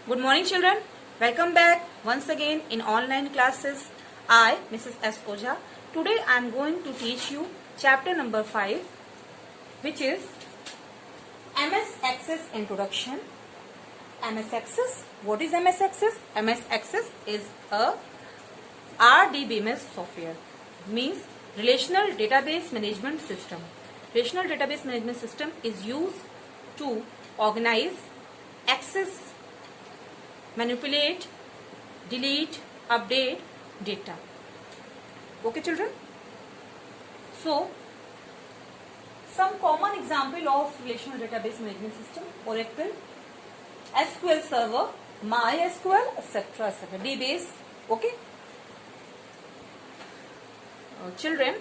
Good morning, children. Welcome back once again in online classes. I, Mrs. S. Oja. Today I am going to teach you chapter number 5, which is MS Access Introduction. MS Access. What is MS Access? MS Access is a RDBMS software. Means Relational Database Management System. Relational Database Management System is used to organize, access, manipulate, delete, update data. Okay, children? So, some common example of relational database management system: Oracle, SQL Server, MySQL, etc. etc. DBase. Okay. Children,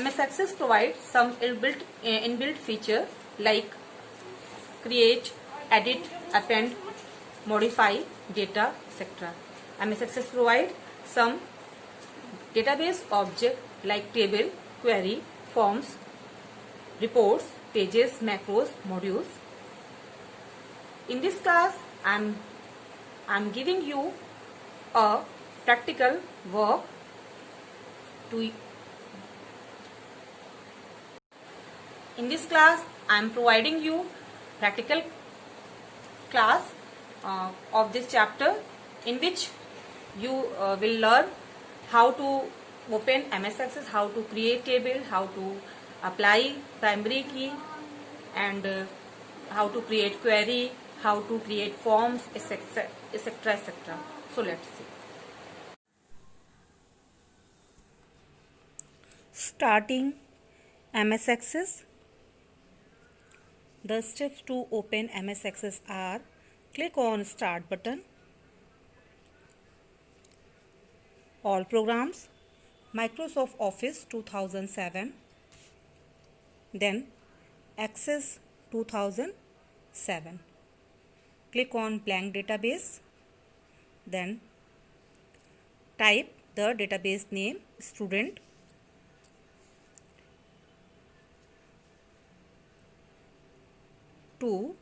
MS Access provides some inbuilt feature like create, edit, append, modify data, etc. MS Access provides some database object like table, query, forms, reports, pages, macros, modules. In this class, I'm giving you a practical work to. In this class, I'm providing you practical class of this chapter, in which you will learn how to open MS Access, how to create table, how to apply primary key, and how to create query, how to create forms, etc. etc. etc. So let's see. Starting MS Access. The steps to open MS Access are: click on Start button, All Programs, Microsoft Office 2007, then Access 2007. Click on Blank Database, then type the database name Student, to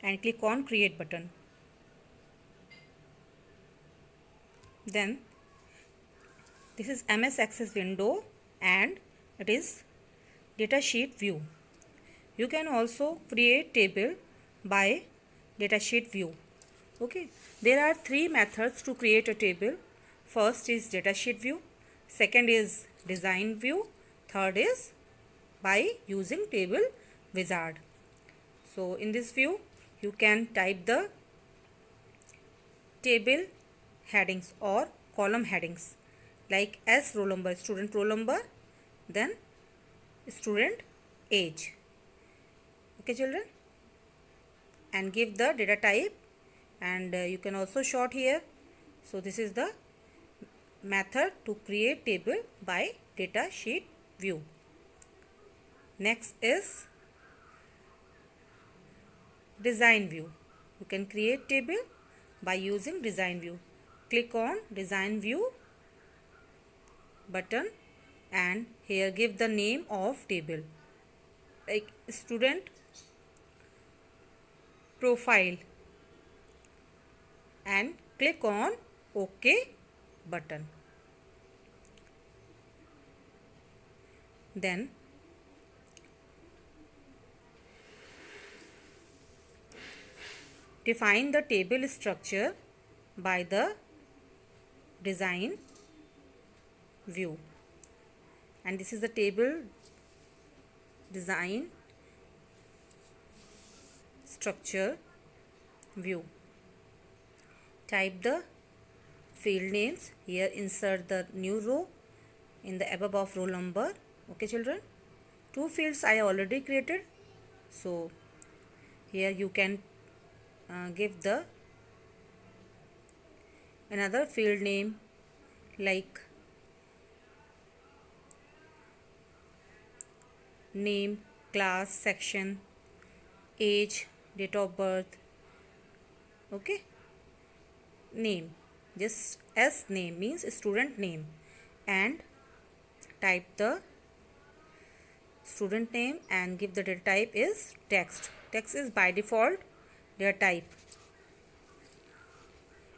and click on Create button. Then this is MS Access window and it is datasheet view. You can also create table by datasheet view. Okay, there are three methods to create a table. First is datasheet view, second is design view, third is by using table wizard. So in this view you can type the table headings or column headings like as roll number, student roll number, then student age. Okay, children, and give the data type, and you can also sort here. So this is the method to create table by data sheet view. Next is design view. You can create table by using design view. Click on design view button and here give the name of table like student profile and click on OK button. Then define the table structure by the design view, and this is the table design structure view. Type the field names here, insert the new row in the above of roll number. Okay, children, two fields I already created, so here you can give the another field name like name, class, section, age, date of birth. Okay, name, just S name means student name, and type the student name and give the data type is text. Text is by default data type.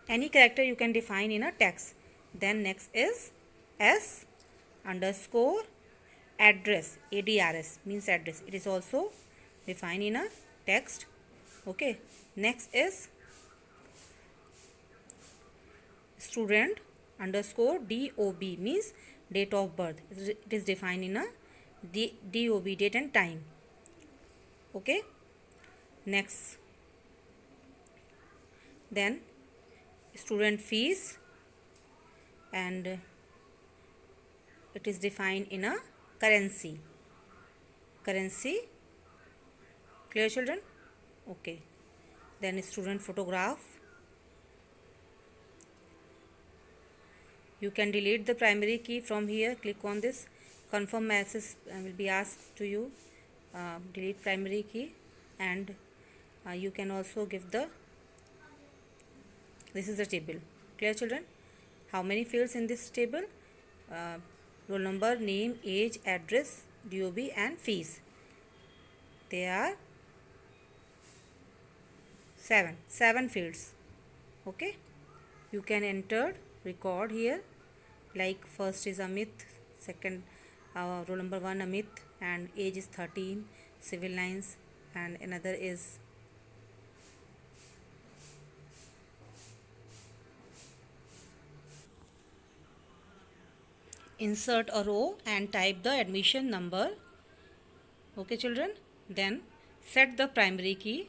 Any character you can define in a text. Then next is S underscore address, ADRS means address. It is also defined in a text. Okay. Next is student underscore DOB means date of birth. It is defined in a DOB, date and time. Okay. Next, then student fees, and it is defined in a currency. Clear, children? Okay. Then student photograph. You can delete the primary key from here. Click on this. Confirm message will be asked to you. Delete primary key, and you can also give the, this is the table. Clear, children? How many fields in this table? Roll number, name, age, address, DOB and fees. There are 7 fields. Okay. You can enter record here, like first is Amit, second roll number 1 Amit, and age is 13, civil lines, and another is insert a row and type the admission number. Okay, children? Then set the primary key.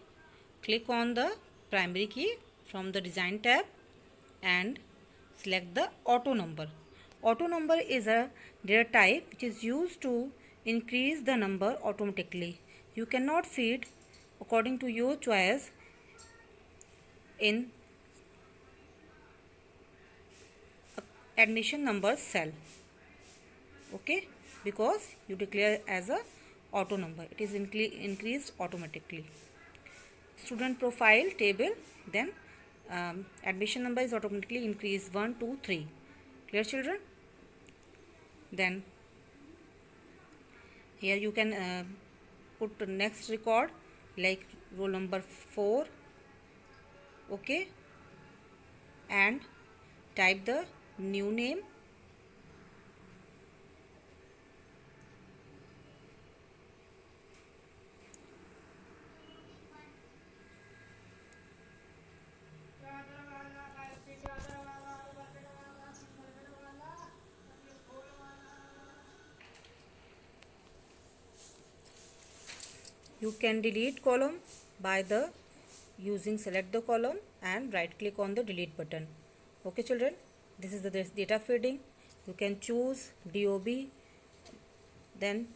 Click on the primary key from the design tab and select the auto number. Auto number is a data type which is used to increase the number automatically. You cannot feed according to your choice in admission number cell. Okay, because you declare as a auto number, it is increased automatically. Student profile table, then admission number is automatically increased 1, 2, 3. Clear, children? Then here you can put the next record, like roll number 4. Okay, and type the new name. You can delete column by the using select the column and right click on the delete button. Okay, children, this is the data feeding. You can choose DOB, then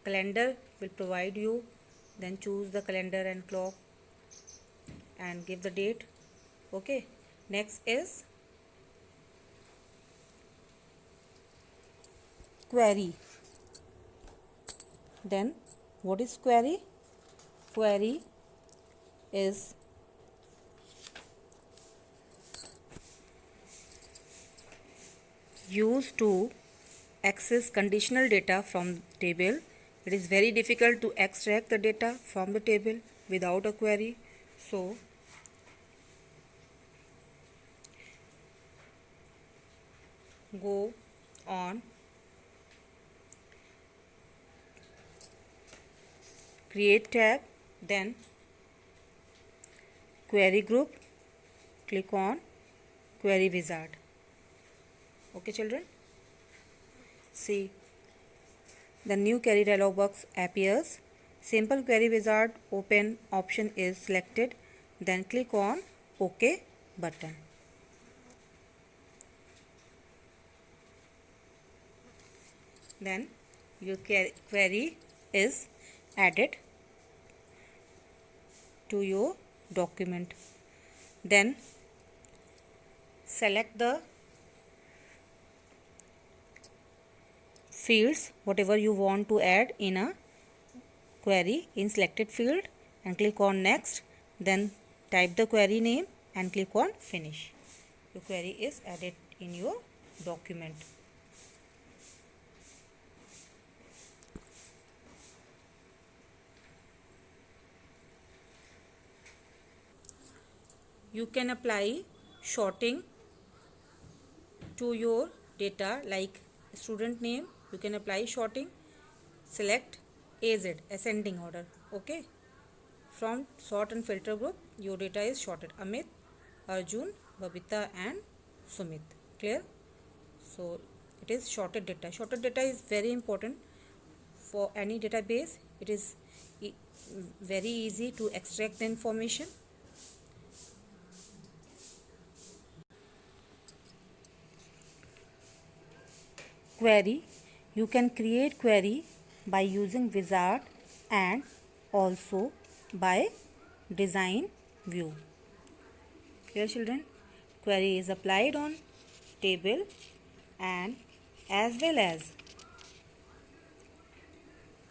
calendar will provide you, then choose the calendar and clock and give the date. Okay, next is query. Then what is query? Query is used to access conditional data from table. It is very difficult to extract the data from the table without a query. So go on create tab, then query group, click on query wizard. Okay, children, see the new query dialog box appears. Simple query wizard open option is selected, then click on OK button. Then your query is added to your document. Then select the fields whatever you want to add in a query in selected field and click on next, then type the query name and click on finish. Your query is added in your document. you can apply sorting to your data, like student name. You can apply sorting. Select AZ, ascending order. Okay, from sort and filter group your data is sorted: Amit, Arjun, Babita and Sumit. Clear? So it is sorted data. Sorted data is very important for any database. It is e- very easy to extract the information. Query. You can create query by using wizard and also by design view. Clear, children? Query is applied on table and as well as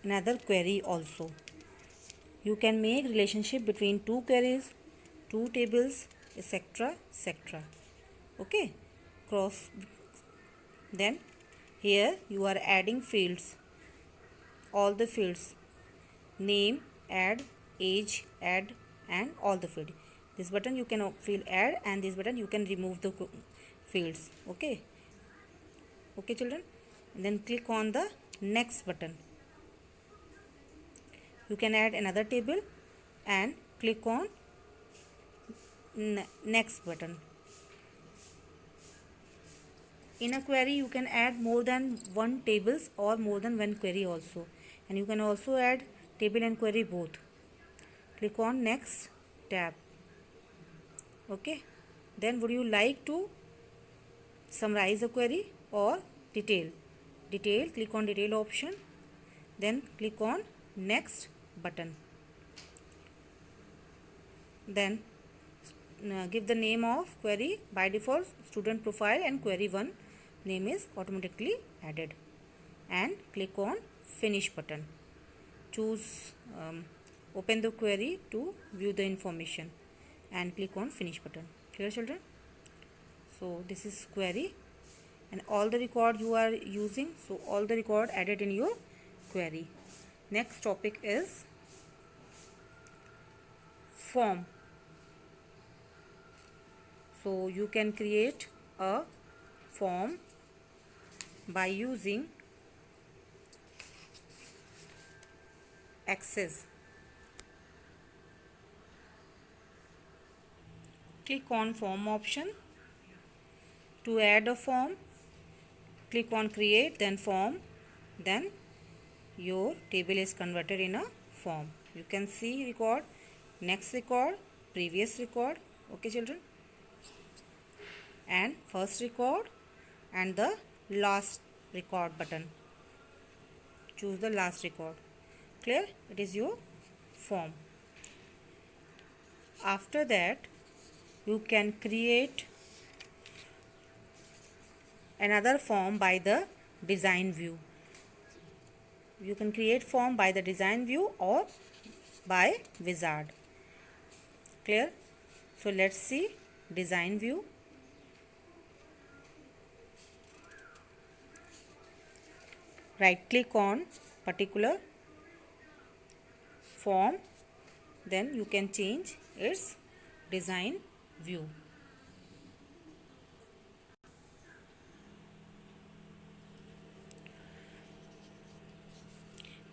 another query also. You can make relationship between two queries, two tables, etc. etc. Okay. Cross. Then here you are adding fields. All the fields. Name, add, age, add and all the fields. This button you can fill add and this button you can remove the fields. Okay. Okay, children. And then click on the next button. You can add another table and click on next button. In a query you can add more than one tables or more than one query also, and you can also add table and query both. Click on next tab. Okay, then would you like to summarize a query or detail? Click on detail option, then click on next button. Then give the name of query. By default student profile and query 1 name is automatically added, and click on finish button. Choose open the query to view the information and click on finish button. Clear, children? So this is query and all the record you are using, so all the record added in your query. Next topic is form. So you can create a form by using Access. Click on form option. To add a form, click on create, then form, then your table is converted in a form. You can see record, next record, previous record. Okay, children? And first record and the last record button. Choose the last record. Clear? It is your form. After that, you can create another form by the design view. You can create form by the design view or by wizard. Clear? So let's see design view. Right click on particular form, then you can change its design view.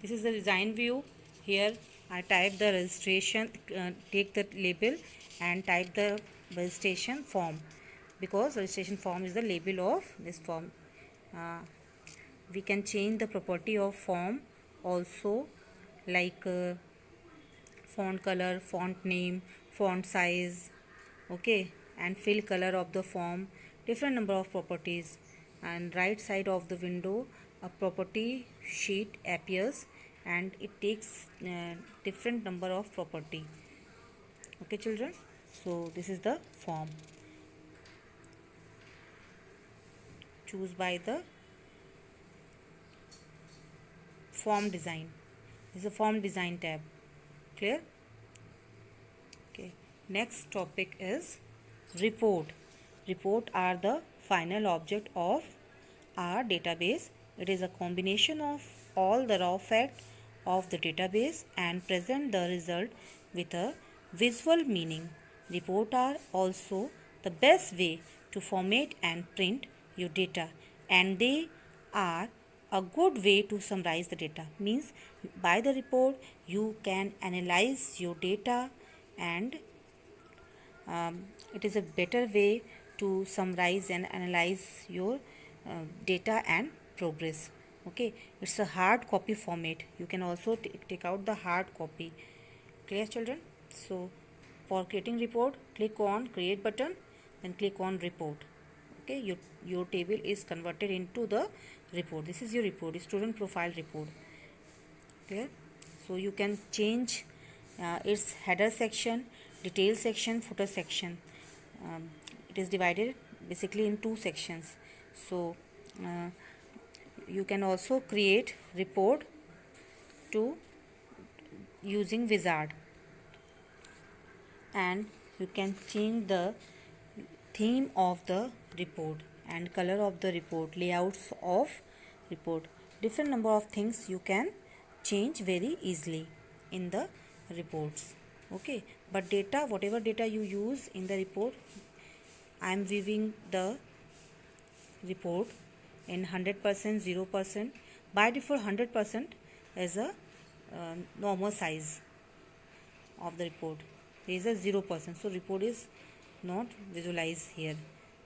This is the design view. Here I type the registration, take the label and type the registration form, because registration form is the label of this form. We can change the property of form also, like font color, font name, font size, okay, and fill color of the form, different number of properties. And right side of the window a property sheet appears and it takes different number of property. Okay, children? So this is the form. Choose by the form design. This is a form design tab. Clear? Okay. Next topic is report. Report are the final object of our database. It is a combination of all the raw fact of the database and present the result with a visual meaning. Report are also the best way to format and print your data, and they are a good way to summarize the data. Means by the report you can analyze your data, and it is a better way to summarize and analyze your data and progress. Okay, it's a hard copy format. You can also take out the hard copy. Clear, children? So for creating report, click on create button, then click on report. Okay, your table is converted into the report. This is your report, student profile report. Clear? So you can change its header section, detail section, footer section. It is divided basically in two sections. So you can also create report to using wizard, and you can change the theme of the report and color of the report, layouts of report. Different number of things you can change very easily in the reports. Okay, but data, whatever data you use in the report, I am viewing the report in 100%, 0%. By default 100% is a normal size of the report. There is a 0%, so report is not visualized here.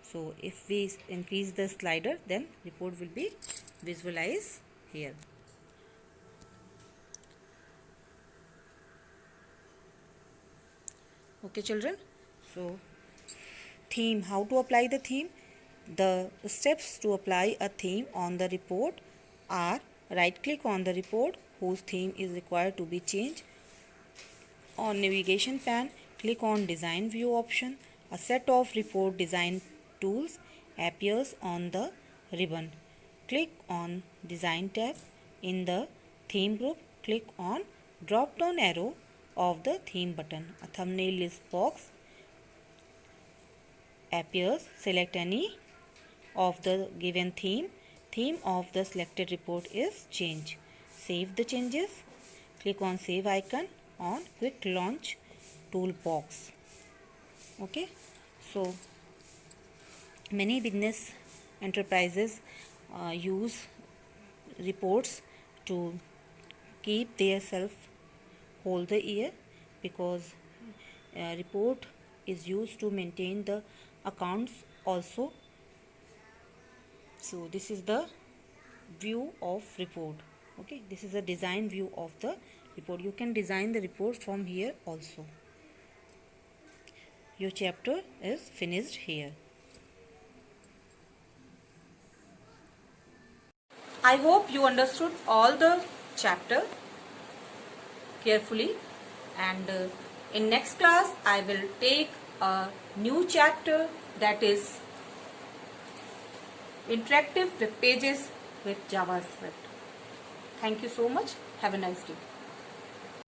So if we increase the slider, then report will be visualized here. Okay, children. So theme, how to apply the theme? The steps to apply a theme on the report are: right click on the report whose theme is required to be changed. On navigation pane, click on design view option. A set of report design tools appears on the ribbon. Click on design tab. In the theme group, click on drop down arrow of the theme button. A thumbnail list box appears. Select any of the given theme. Theme of the selected report is changed. Save the changes. Click on save icon on quick launch toolbox. Okay, so many business enterprises use reports to keep their self whole the year, because report is used to maintain the accounts also. So this is the view of report. Okay, this is a design view of the report. You can design the report from here also. Your chapter is finished here. I hope you understood all the chapter carefully, and in next class I will take a new chapter, that is interactive web pages with JavaScript. Thank you so much. Have a nice day.